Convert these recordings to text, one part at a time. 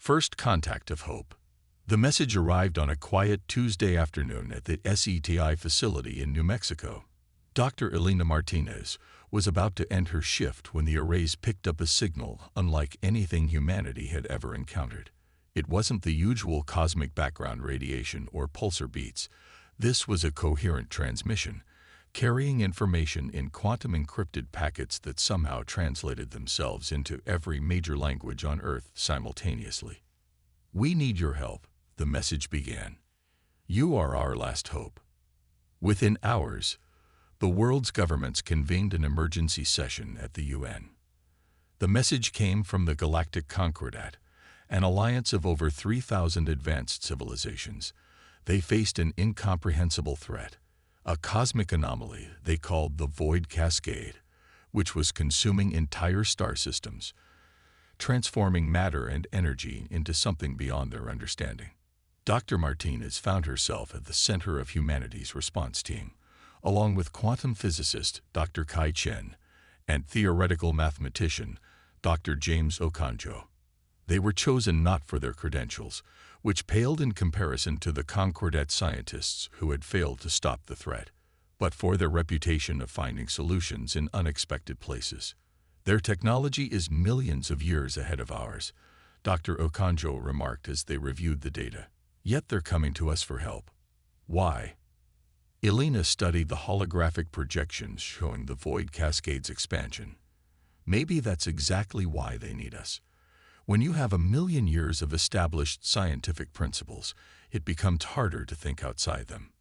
First contact of hope. The message arrived on a quiet Tuesday afternoon at the SETI facility in New Mexico. Dr. Elena Martinez was about to end her shift when the arrays picked up a signal unlike anything humanity had ever encountered. It wasn't the usual cosmic background radiation or pulsar beats. This was a coherent transmission, carrying information in quantum-encrypted packets that somehow translated themselves into every major language on Earth simultaneously. "We need your help," the message began. "You are our last hope." Within hours, the world's governments convened an emergency session at the UN. The message came from the Galactic Concordat, an alliance of over 3,000 advanced civilizations. They faced an incomprehensible threat, a cosmic anomaly they called the Void Cascade, which was consuming entire star systems, transforming matter and energy into something beyond their understanding. Dr. Martinez found herself at the center of humanity's response team, along with quantum physicist Dr. Kai Chen and theoretical mathematician Dr. James Okonjo. They were chosen not for their credentials, which paled in comparison to the Concordat scientists who had failed to stop the threat, but for their reputation of finding solutions in unexpected places. "Their technology is millions of years ahead of ours," Dr. Okonjo remarked as they reviewed the data. "Yet they're coming to us for help. Why?" Elena studied the holographic projections showing the Void Cascade's expansion. "Maybe that's exactly why they need us. When you have a million years of established scientific principles, it becomes harder to think outside them."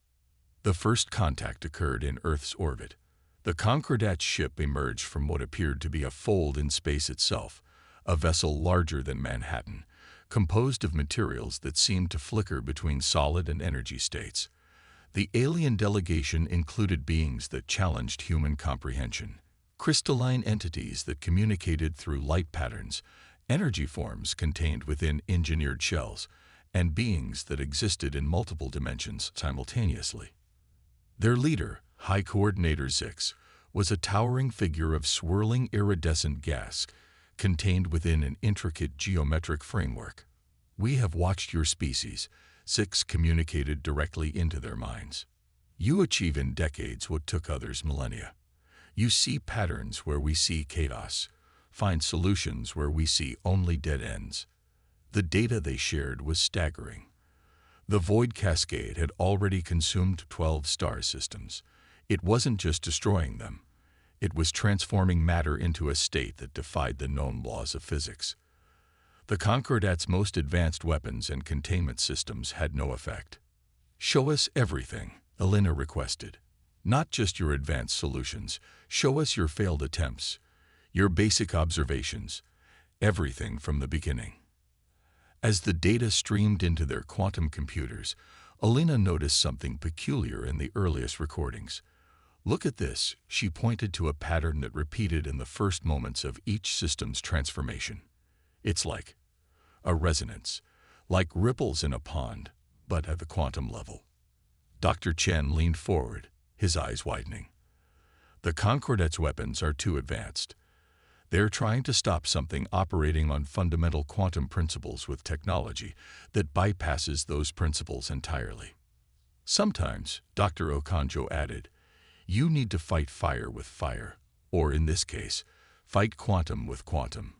The first contact occurred in Earth's orbit. The Concordat ship emerged from what appeared to be a fold in space itself, a vessel larger than Manhattan, composed of materials that seemed to flicker between solid and energy states. The alien delegation included beings that challenged human comprehension, crystalline entities that communicated through light patterns, energy forms contained within engineered shells, and beings that existed in multiple dimensions simultaneously. Their leader, High Coordinator Zix, was a towering figure of swirling iridescent gas contained within an intricate geometric framework. "We have watched your species," Zix communicated directly into their minds. "You achieve in decades what took others millennia. You see patterns where we see chaos, find solutions where we see only dead ends." The data they shared was staggering. The Void Cascade had already consumed 12 star systems. It wasn't just destroying them. It was transforming matter into a state that defied the known laws of physics. The Concordat's most advanced weapons and containment systems had no effect. "Show us everything," Elena requested. "Not just your advanced solutions. Show us your failed attempts, your basic observations, everything from the beginning." As the data streamed into their quantum computers, Elena noticed something peculiar in the earliest recordings. "Look at this," she pointed to a pattern that repeated in the first moments of each system's transformation. "It's like a resonance, like ripples in a pond, but at the quantum level." Dr. Chen leaned forward, his eyes widening. "The Concordat's weapons are too advanced. They're trying to stop something operating on fundamental quantum principles with technology that bypasses those principles entirely." "Sometimes," Dr. Okonjo added, "you need to fight fire with fire, or in this case, fight quantum with quantum."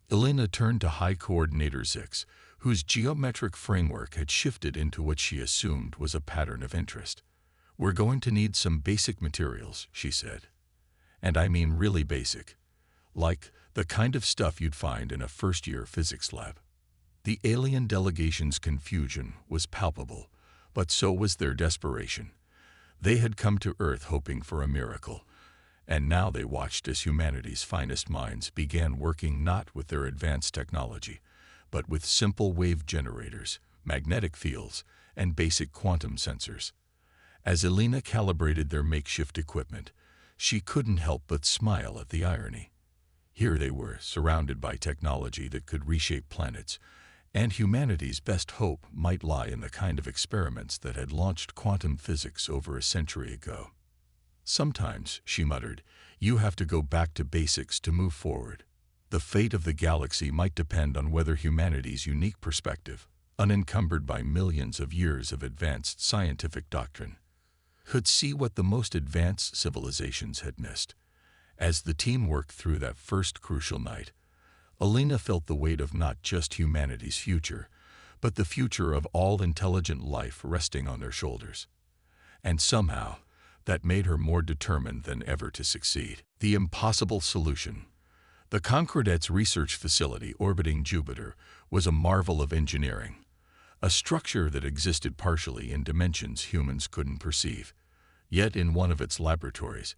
Elena turned to High Coordinator Zix, whose geometric framework had shifted into what she assumed was a pattern of interest. "We're going to need some basic materials," she said. "And I mean really basic. Like the kind of stuff you'd find in a first-year physics lab." The alien delegation's confusion was palpable, but so was their desperation. They had come to Earth hoping for a miracle, and now they watched as humanity's finest minds began working not with their advanced technology, but with simple wave generators, magnetic fields, and basic quantum sensors. As Elena calibrated their makeshift equipment, she couldn't help but smile at the irony. Here they were, surrounded by technology that could reshape planets, and humanity's best hope might lie in the kind of experiments that had launched quantum physics over a century ago. "Sometimes," she muttered, "you have to go back to basics to move forward." The fate of the galaxy might depend on whether humanity's unique perspective, unencumbered by millions of years of advanced scientific doctrine, could see what the most advanced civilizations had missed. As the team worked through that first crucial night, Alina felt the weight of not just humanity's future, but the future of all intelligent life resting on their shoulders. And somehow, that made her more determined than ever to succeed. The impossible solution. The Concordet's research facility orbiting Jupiter was a marvel of engineering, a structure that existed partially in dimensions humans couldn't perceive. Yet in one of its laboratories,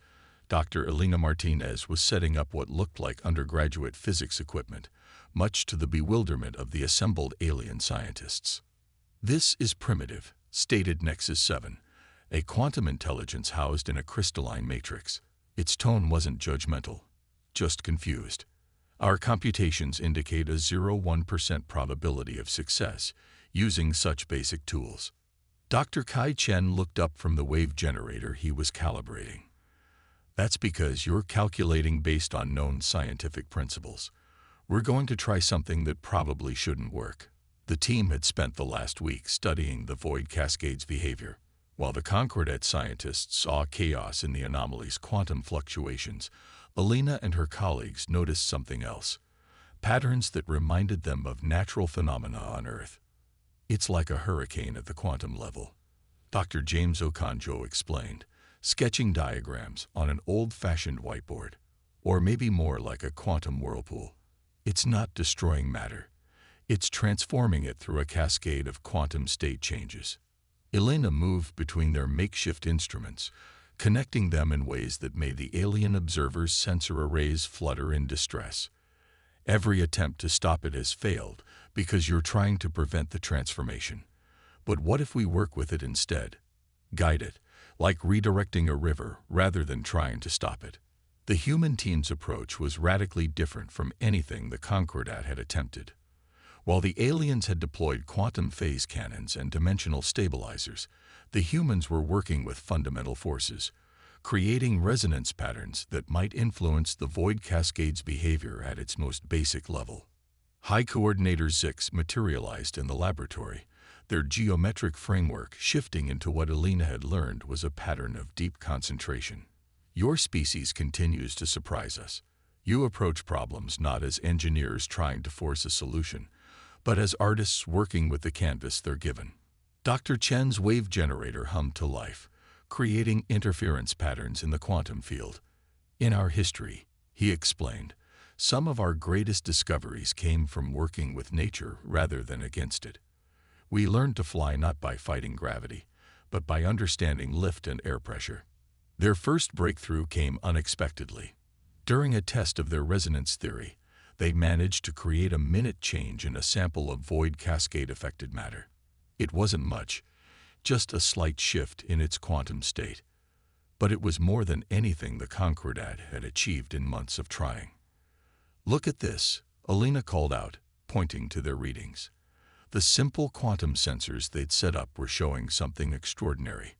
Dr. Elena Martinez was setting up what looked like undergraduate physics equipment, much to the bewilderment of the assembled alien scientists. "This is primitive," stated Nexus 7, a quantum intelligence housed in a crystalline matrix. Its tone wasn't judgmental, just confused. "Our computations indicate a 0.1% probability of success using such basic tools." Dr. Kai Chen looked up from the wave generator he was calibrating. "That's because you're calculating based on known scientific principles. We're going to try something that probably shouldn't work." The team had spent the last week studying the void cascade's behavior. While the Concordet scientists saw chaos in the anomaly's quantum fluctuations, Alina and her colleagues noticed something else: patterns that reminded them of natural phenomena on Earth. "It's like a hurricane at the quantum level," Dr. James Okonjo explained, sketching diagrams on an old-fashioned whiteboard. "Or maybe more like a quantum whirlpool. It's not destroying matter. It's transforming it through a cascade of quantum state changes." Elena moved between their makeshift instruments, connecting them in ways that made the alien observer's sensor arrays flutter in distress. "Every attempt to stop it has failed because you're trying to prevent the transformation. But what if we work with it instead? Guide it, like redirecting a river rather than trying to stop it." The human team's approach was radically different from anything the Concordat had attempted. While the aliens had deployed quantum phase cannons and dimensional stabilizers, the humans were working with fundamental forces, creating resonance patterns that might influence the void cascade's behavior at its most basic level. High Coordinator 6 materialized in the laboratory, their geometric framework shifting into what Alina had learned was a pattern of deep concentration. "Your species continues to surprise us. You approach problems not as engineers trying to force a solution, but as artists working with the canvas they're given." Dr. Chen's wave generator hummed to life, creating interference patterns in the quantum field. "In our history," he explained, "some of our greatest discoveries came from working with nature rather than against it. We learned to fly not by fighting gravity, but by understanding lift and air pressure." Their first breakthrough came unexpectedly. During a test of their resonance theory, they managed to create a minute change in a sample of void cascade-affected matter. It wasn't much, just a slight shift in its quantum state. But it was more than anything the Concordat had achieved in months of trying. "Look at this," Alina called out, pointing to their readings. The simple quantum sensors they'd set up were showing something extraordinary.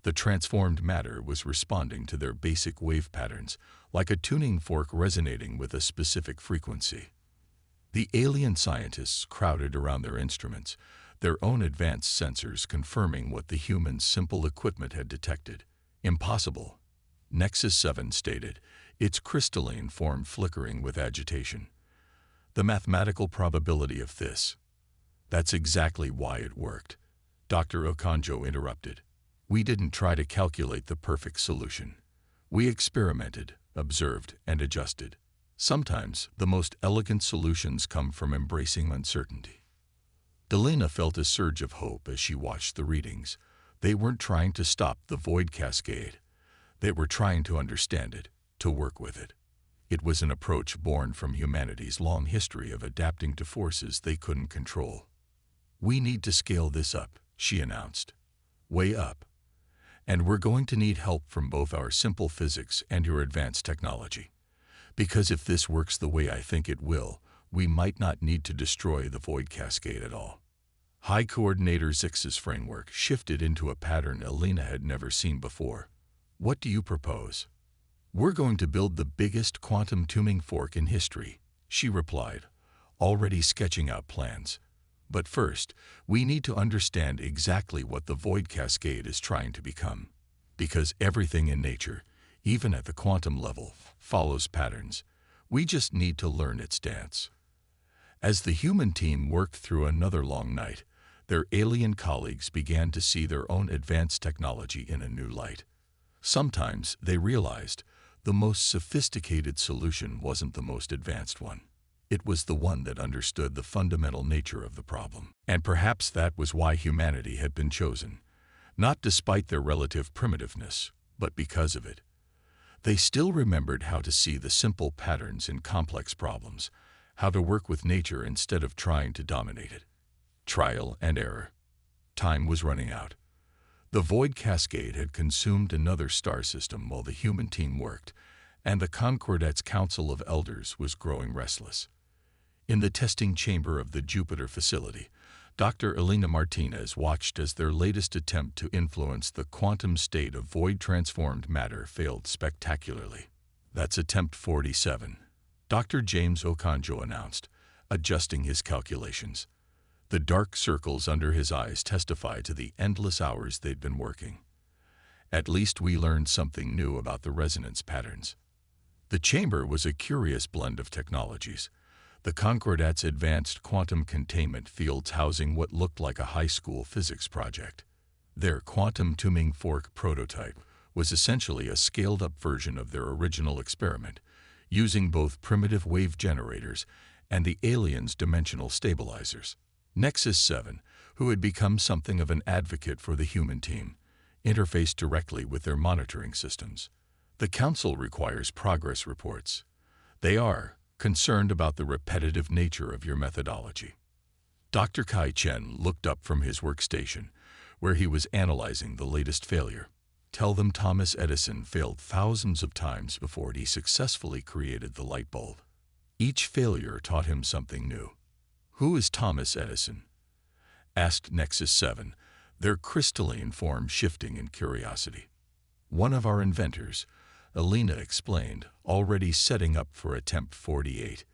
The transformed matter was responding to their basic wave patterns, like a tuning fork resonating with a specific frequency. The alien scientists crowded around their instruments, their own advanced sensors confirming what the humans' simple equipment had detected. "Impossible," Nexus 7 stated, its crystalline form flickering with agitation. "The mathematical probability of this." "That's exactly why it worked," Dr. Okonjo interrupted. "We didn't try to calculate the perfect solution. We experimented, observed, and adjusted. Sometimes the most elegant solutions come from embracing uncertainty." Delena felt a surge of hope as she watched the readings. They weren't trying to stop the void cascade. They were trying to understand it, to work with it. It was an approach born from humanity's long history of adapting to forces they couldn't control. "We need to scale this up," she announced. "Way up. And we're going to need help from both our simple physics and your advanced technology. Because if this works the way I think it will, we might not need to destroy the void cascade at all." High Coordinator 6's framework shifted into a pattern Alina had never seen before. "What do you propose?" "We're going to build the biggest quantum tuning fork in history," she replied, already sketching out plans. But first, we need to understand exactly what the void cascade is trying to become. Because everything in nature, even at the quantum level, follows patterns. We just need to learn its dance. As the human team worked through another long night, their alien colleagues began to see their own advanced technology in a new light. Sometimes they realized the most sophisticated solution wasn't the most advanced one. It was the one that understood the fundamental nature of the problem. And perhaps that was why humanity had been chosen, not despite their relative primitiveness, but because of it. They still remembered how to see the simple patterns in complex problems, how to work with nature instead of trying to dominate it. Trial and error. Time was running out. The void cascade had consumed another star system while the human team worked, and the Concordat's Council of Elders was growing restless. In the testing chamber of the Jupiter facility, Dr. Elena Martinez watched as their latest attempt to influence the quantum state of void-transformed matter failed spectacularly. "That's attempt 47, Dr. James Okonjo announced, adjusting his calculations. The dark circles under his eyes testified to the endless hours they'd been working. At least we learned something new about the resonance patterns. The chamber was a curious blend of technologies. The Concordat's advanced quantum containment fields housing what looked like a high school physics project. Their quantum tuning fork prototype was essentially a scaled-up version of their original experiment, using both primitive wave generators and the aliens' dimensional stabilizers. Nexus 7, who had become something of an advocate for the human team, interfaced directly with their monitoring systems. The Council requires progress reports. They are concerned about the repetitive nature of your methodology. Dr. Kai Chen looked up from his workstation, where he was analyzing the latest failure. Tell them Thomas Edison failed thousands of times before he successfully created the light bulb. Each failure taught him something new. Who is Thomas Edison? Asked Nexus 7, their crystalline form shifting in curiosity. One of our inventors, Elena explained, already setting up for attempt 48.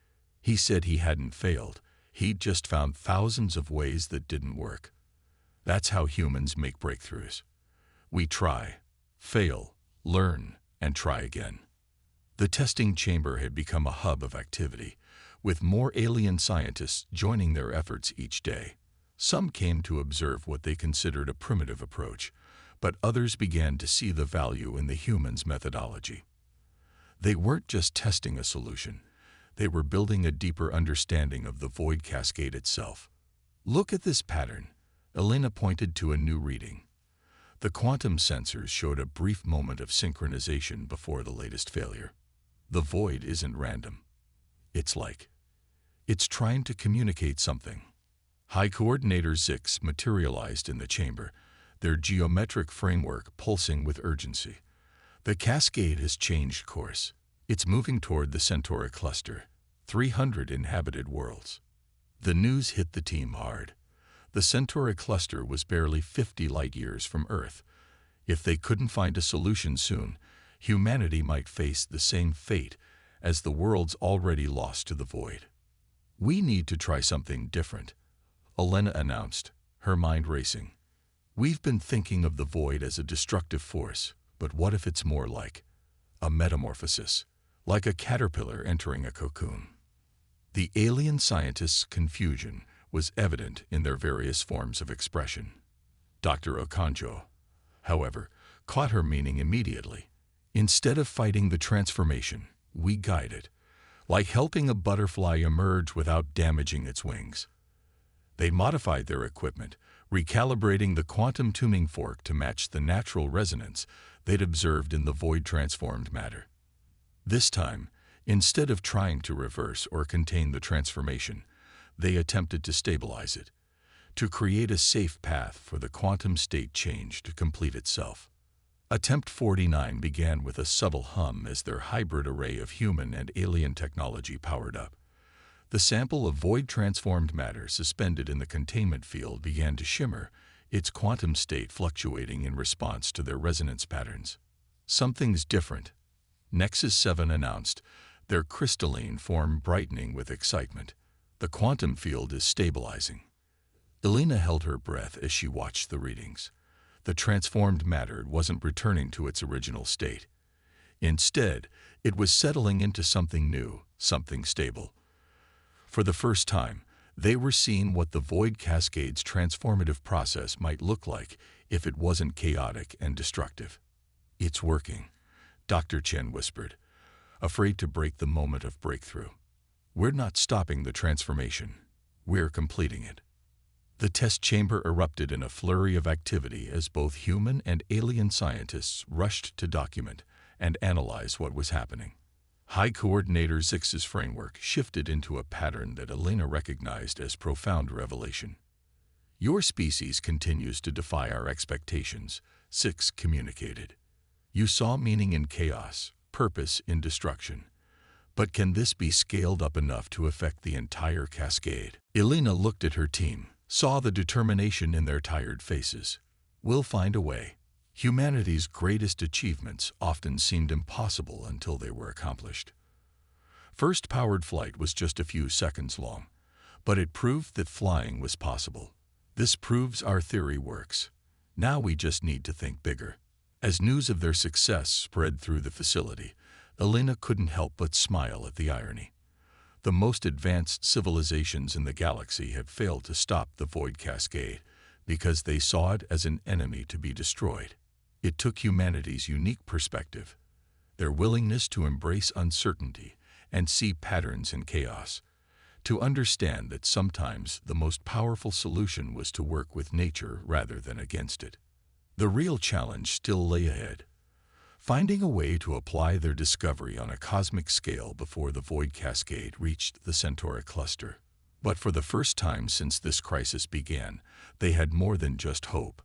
He said he hadn't failed. He'd just found thousands of ways that didn't work. That's how humans make breakthroughs. We try, fail, learn, and try again. The testing chamber had become a hub of activity, with more alien scientists joining their efforts each day. Some came to observe what they considered a primitive approach, but others began to see the value in the humans' methodology. They weren't just testing a solution, they were building a deeper understanding of the void cascade itself. Look at this pattern. Elena pointed to a new reading. The quantum sensors showed a brief moment of synchronization before the latest failure. The void isn't random. It's trying to communicate something. High Coordinator 6 materialized in the chamber, their geometric framework pulsing with urgency. The cascade has changed course. It's moving toward the Centauri cluster, 300 inhabited worlds. The news hit the team hard. The Centauri cluster was barely 50 light-years from Earth. If they couldn't find a solution soon, humanity might face the same fate as the worlds already lost to the void. We need to try something different, Elena announced, her mind racing. We've been thinking of the void as a destructive force, but what if it's more like a metamorphosis, like a caterpillar entering a cocoon? The alien scientists' confusion was evident in their various forms of expression. Dr. Okonjo, however, caught her meaning immediately. Instead of fighting the transformation, we guide it, like helping a butterfly emerge without damaging its wings. They modified their equipment, recalibrating the quantum tuning fork to match the natural resonance they'd observed in the void-transformed matter. This time, instead of trying to reverse or contain the transformation, they attempted to stabilize it, to create a safe path for the quantum state change to complete itself. Attempt 49 began with a subtle hum as their hybrid array of human and alien technology powered up. The sample of void-transformed matter suspended in the containment field began to shimmer, its quantum state fluctuating in response to their resonance patterns. Something's different, Nexus 7 announced, their crystalline form brightening with excitement. The quantum field is stabilizing. Elena held her breath as she watched the readings. The transformed matter wasn't returning to its original state. Instead, it was settling into something new, something stable. For the first time, they were seeing what the void cascade's transformative process might look like if it wasn't chaotic and destructive. "It's working," Dr. Chen whispered, afraid to break the moment of breakthrough. "We're not stopping the transformation. We're completing it." The test chamber erupted in a flurry of activity as both human and alien scientists rushed to document and analyze what was happening. High Coordinator Zix's framework shifted into a pattern that Elena recognized as profound revelation. "Your species continues to defy our expectations," Zix communicated. "You saw meaning in chaos, purpose in destruction. But can this be scaled up enough to affect the entire cascade?" Elena looked at her team, saw the determination in their tired faces. "We'll find a way." Humanity's greatest achievements often seemed impossible until they were accomplished. First powered flight was just a few seconds long, but it proved that flying was possible. "This proves our theory works. Now we just need to think bigger." As news of their success spread through the facility, Elena couldn't help but smile at the irony. The most advanced civilizations in the galaxy had failed to stop the void cascade because they saw it as an enemy to be destroyed. It took humanity's unique perspective, their willingness to embrace uncertainty and see patterns in chaos, to understand that sometimes the most powerful solution was to work with nature rather than against it. The real challenge still lay ahead, finding a way to apply their discovery on a cosmic scale before the void cascade reached the Centauri cluster. But for the first time since this crisis began, they had more than just hope.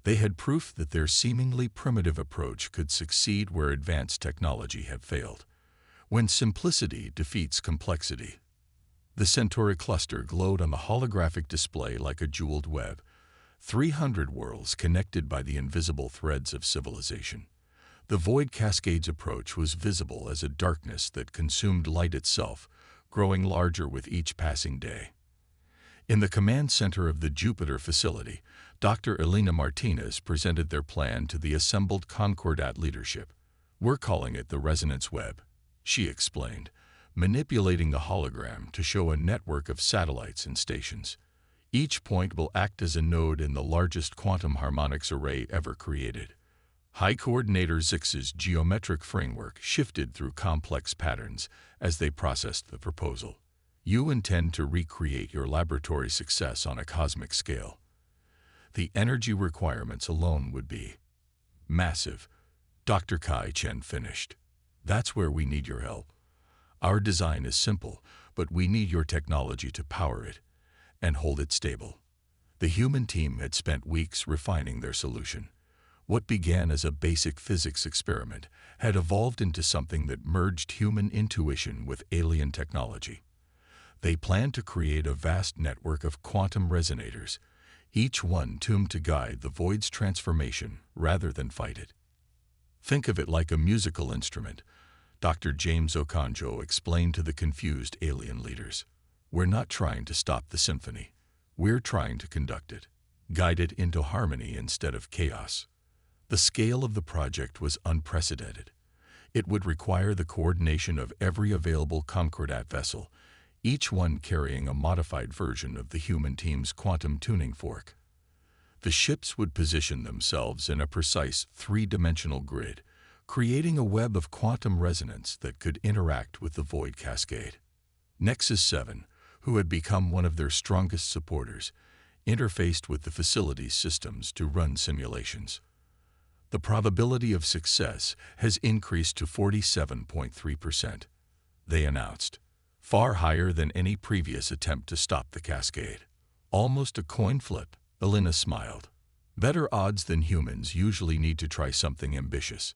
They had proof that their seemingly primitive approach could succeed where advanced technology had failed. When simplicity defeats complexity. The Centauri cluster glowed on the holographic display like a jeweled web, 300 worlds connected by the invisible threads of civilization. The void cascade's approach was visible as a darkness that consumed light itself, growing larger with each passing day. In the command center of the Jupiter facility, Dr. Elena Martinez presented their plan to the assembled Concordat leadership. "We're calling it the Resonance Web," she explained, manipulating the hologram to show a network of satellites and stations. Each point will act as a node in the largest quantum harmonics array ever created. High Coordinator Zix's geometric framework shifted through complex patterns as they processed the proposal. "You intend to recreate your laboratory success on a cosmic scale. The energy requirements alone would be massive," Dr. Kai Chen finished. "That's where we need your help. Our design is simple, but we need your technology to power it and hold it stable." The human team had spent weeks refining their solution. What began as a basic physics experiment had evolved into something that merged human intuition with alien technology. They planned to create a vast network of quantum resonators, each one tuned to guide the void's transformation rather than fight it. "Think of it like a musical instrument," Dr. James Okonjo explained to the confused alien leaders. "We're not trying to stop the symphony. We're trying to conduct it, guide it into harmony instead of chaos." The scale of the project was unprecedented. It would require the coordination of every available Concordat vessel, each one carrying a modified version of the human team's quantum tuning fork. The ships would position themselves in a precise three-dimensional grid, creating a web of quantum resonance that could interact with the void cascade. Nexus 7, who had become one of their strongest supporters, interfaced with the facility's systems to run simulations. The probability of success has increased to 47.3%, they announced, far higher than any previous attempt to stop the cascade. "Almost a coin flip," Elena smiled. "Better odds than humans usually need to try something ambitious."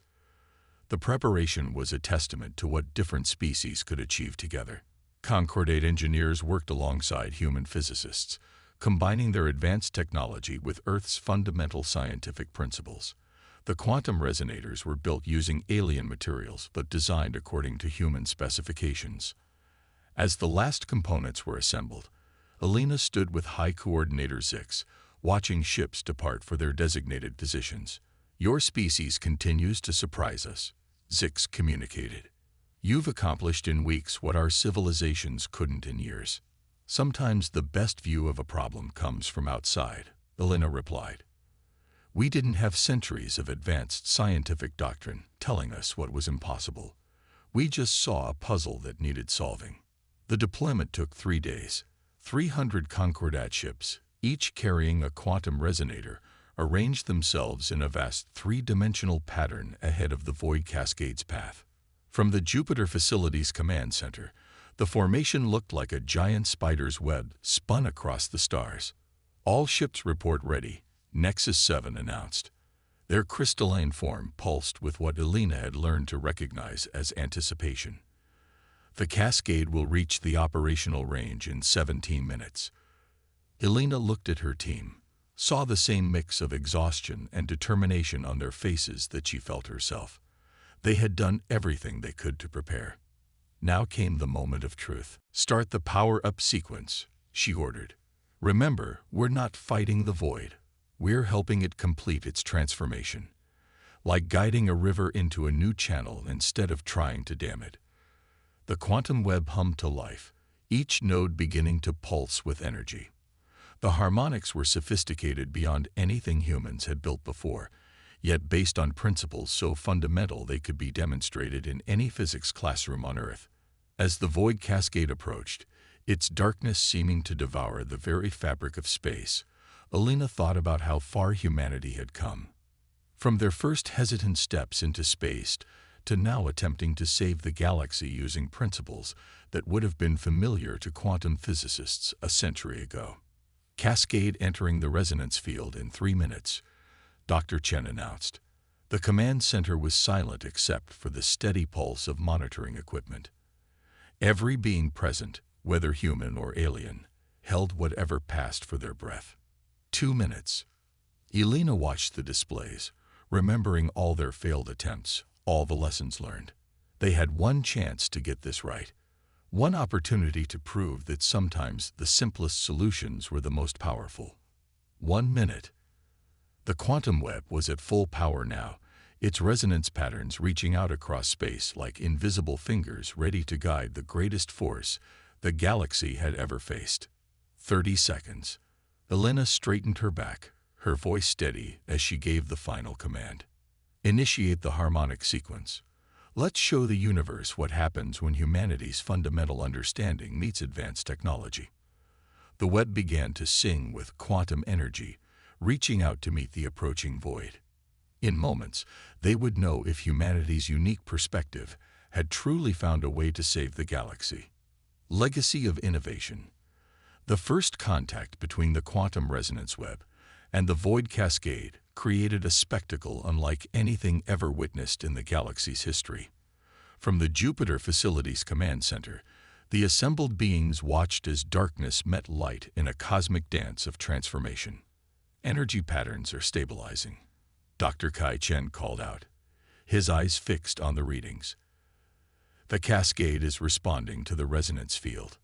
The preparation was a testament to what different species could achieve together. Concordat engineers worked alongside human physicists, combining their advanced technology with Earth's fundamental scientific principles. The quantum resonators were built using alien materials but designed according to human specifications. As the last components were assembled, Alina stood with High Coordinator Zix, watching ships depart for their designated positions. "Your species continues to surprise us," Zix communicated. "You've accomplished in weeks what our civilizations couldn't in years." "Sometimes the best view of a problem comes from outside," Alina replied. "We didn't have centuries of advanced scientific doctrine telling us what was impossible. We just saw a puzzle that needed solving." The deployment took 3 days. 300 Concordat ships, each carrying a quantum resonator, arranged themselves in a vast three-dimensional pattern ahead of the Void Cascade's path. From the Jupiter Facilities Command Center, the formation looked like a giant spider's web spun across the stars. "All ships report ready," Nexus 7 announced. Their crystalline form pulsed with what Alina had learned to recognize as anticipation. "The Cascade will reach the operational range in 17 minutes. Alina looked at her team, saw the same mix of exhaustion and determination on their faces that she felt herself. They had done everything they could to prepare. Now came the moment of truth. "Start the power-up sequence," she ordered. "Remember, we're not fighting the void. We're helping it complete its transformation. Like guiding a river into a new channel instead of trying to dam it." The quantum web hummed to life, each node beginning to pulse with energy. The harmonics were sophisticated beyond anything humans had built before, yet based on principles so fundamental they could be demonstrated in any physics classroom on Earth. As the Void Cascade approached, its darkness seeming to devour the very fabric of space, Alina thought about how far humanity had come. From their first hesitant steps into space to now attempting to save the galaxy using principles that would have been familiar to quantum physicists a century ago. "Cascade entering the resonance field in 3 minutes," Dr. Chen announced. The command center was silent except for the steady pulse of monitoring equipment. Every being present, whether human or alien, held whatever passed for their breath. 2 minutes. Alina watched the displays, remembering all their failed attempts, all the lessons learned. They had one chance to get this right. One opportunity to prove that sometimes the simplest solutions were the most powerful. 1 minute. The quantum web was at full power now, its resonance patterns reaching out across space like invisible fingers ready to guide the greatest force the galaxy had ever faced. 30 seconds. Alina straightened her back, her voice steady as she gave the final command. "Initiate the harmonic sequence. Let's show the universe what happens when humanity's fundamental understanding meets advanced technology." The web began to sing with quantum energy, reaching out to meet the approaching void. In moments, they would know if humanity's unique perspective had truly found a way to save the galaxy. Legacy of innovation. The first contact between the quantum resonance web and the Void Cascade created a spectacle unlike anything ever witnessed in the galaxy's history. From the Jupiter Facilities Command Center, the assembled beings watched as darkness met light in a cosmic dance of transformation. "Energy patterns are stabilizing," Dr. Kai Chen called out, his eyes fixed on the readings. "The Cascade is responding to the resonance field."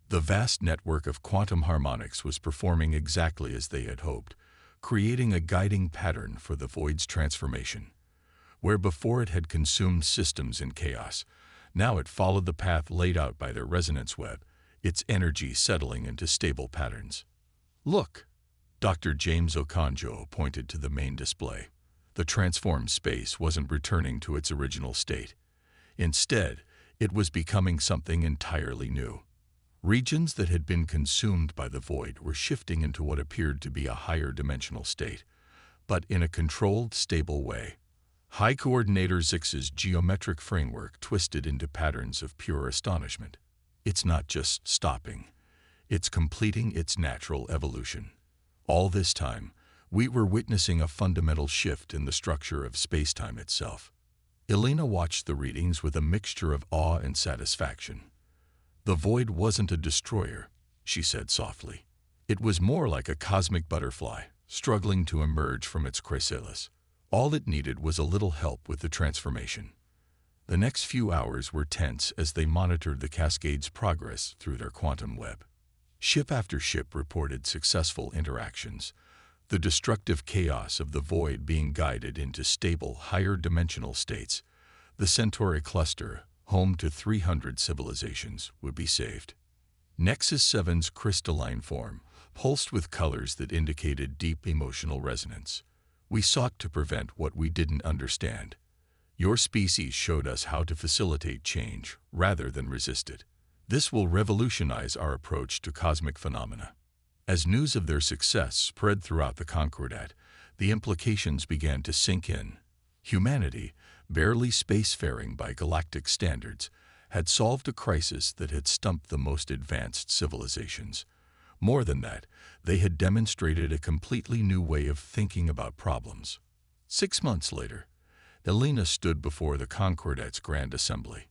The vast network of quantum harmonics was performing exactly as they had hoped, creating a guiding pattern for the void's transformation. Where before it had consumed systems in chaos, now it followed the path laid out by their resonance web, its energy settling into stable patterns. "Look!" Dr. James Okonjo pointed to the main display. The transformed space wasn't returning to its original state. Instead, it was becoming something entirely new. Regions that had been consumed by the void were shifting into what appeared to be a higher dimensional state, but in a controlled, stable way. High Coordinator Zix's geometric framework twisted into patterns of pure astonishment. It's not just stopping. It's completing its natural evolution. All this time, we were witnessing a fundamental shift in the structure of space-time itself. Alina watched the readings with a mixture of awe and satisfaction. "The void wasn't a destroyer," she said softly. "It was more like a cosmic butterfly, struggling to emerge from its chrysalis. All it needed was a little help with the transformation. The next few hours were tense as they monitored the Cascade's progress through their quantum web. Ship after ship reported successful interactions, the destructive chaos of the void being guided into stable, higher-dimensional states. The Centauri cluster, home to 300 civilizations, would be saved. Nexus 7's crystalline form, pulsed with colors that indicated deep emotional resonance. We sought to prevent what we didn't understand. Your species showed us how to facilitate change rather than resist it. This will revolutionize our approach to cosmic phenomena. As news of their success spread throughout the Concordat, the implications began to sink in. Humanity, barely spacefaring by galactic standards, had solved a crisis that had stumped the most advanced civilizations. More than that, they had demonstrated a completely new way of thinking about problems. 6 months later, Elena stood before the Concordat's Grand Assembly.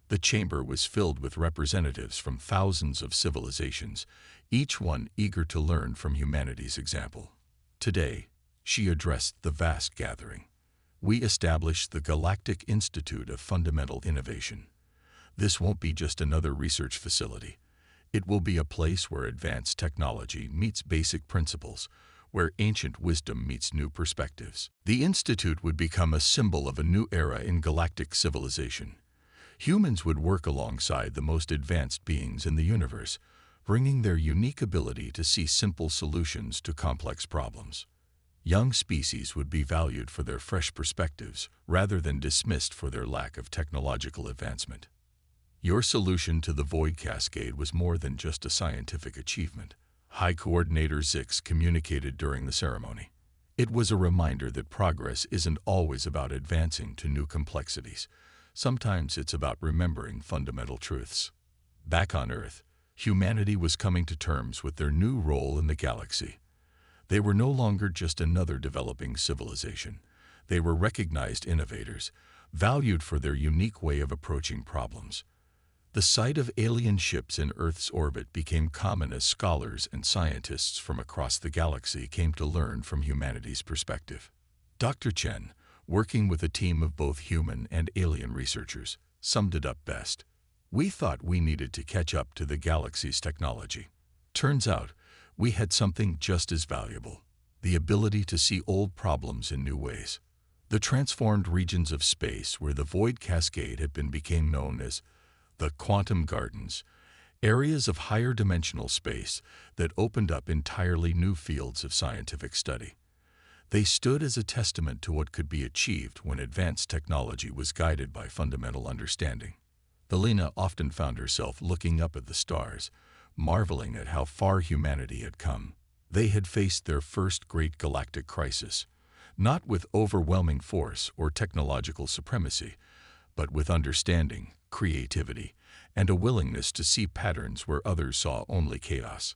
The chamber was filled with representatives from thousands of civilizations, each one eager to learn from humanity's example. Today, she addressed the vast gathering. We established the Galactic Institute of Fundamental Innovation. This won't be just another research facility. It will be a place where advanced technology meets basic principles, where ancient wisdom meets new perspectives. The Institute would become a symbol of a new era in galactic civilization. Humans would work alongside the most advanced beings in the universe, bringing their unique ability to see simple solutions to complex problems. Young species would be valued for their fresh perspectives rather than dismissed for their lack of technological advancement. Your solution to the void cascade was more than just a scientific achievement. High Coordinator Zix communicated during the ceremony. It was a reminder that progress isn't always about advancing to new complexities. Sometimes it's about remembering fundamental truths. Back on Earth, humanity was coming to terms with their new role in the galaxy. They were no longer just another developing civilization. They were recognized innovators, valued for their unique way of approaching problems. The sight of alien ships in Earth's orbit became common as scholars and scientists from across the galaxy came to learn from humanity's perspective. Dr. Chen, working with a team of both human and alien researchers, summed it up best. We thought we needed to catch up to the galaxy's technology. Turns out, we had something just as valuable: the ability to see old problems in new ways. The transformed regions of space where the void cascade had became known as the quantum gardens, areas of higher dimensional space that opened up entirely new fields of scientific study. They stood as a testament to what could be achieved when advanced technology was guided by fundamental understanding. Elena often found herself looking up at the stars, marveling at how far humanity had come. They had faced their first great galactic crisis, not with overwhelming force or technological supremacy, but with understanding, creativity, and a willingness to see patterns where others saw only chaos.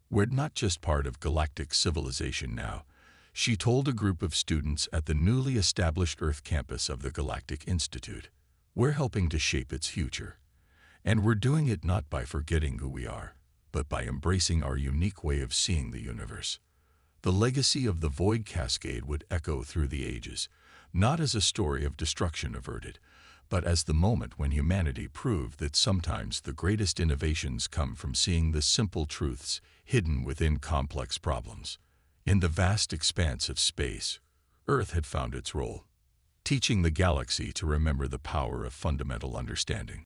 We're not just part of galactic civilization now, she told a group of students at the newly established Earth campus of the Galactic Institute. We're helping to shape its future. And we're doing it not by forgetting who we are, but by embracing our unique way of seeing the universe. The legacy of the void cascade would echo through the ages, not as a story of destruction averted, but as the moment when humanity proved that sometimes the greatest innovations come from seeing the simple truths hidden within complex problems. In the vast expanse of space, Earth had found its role, teaching the galaxy to remember the power of fundamental understanding.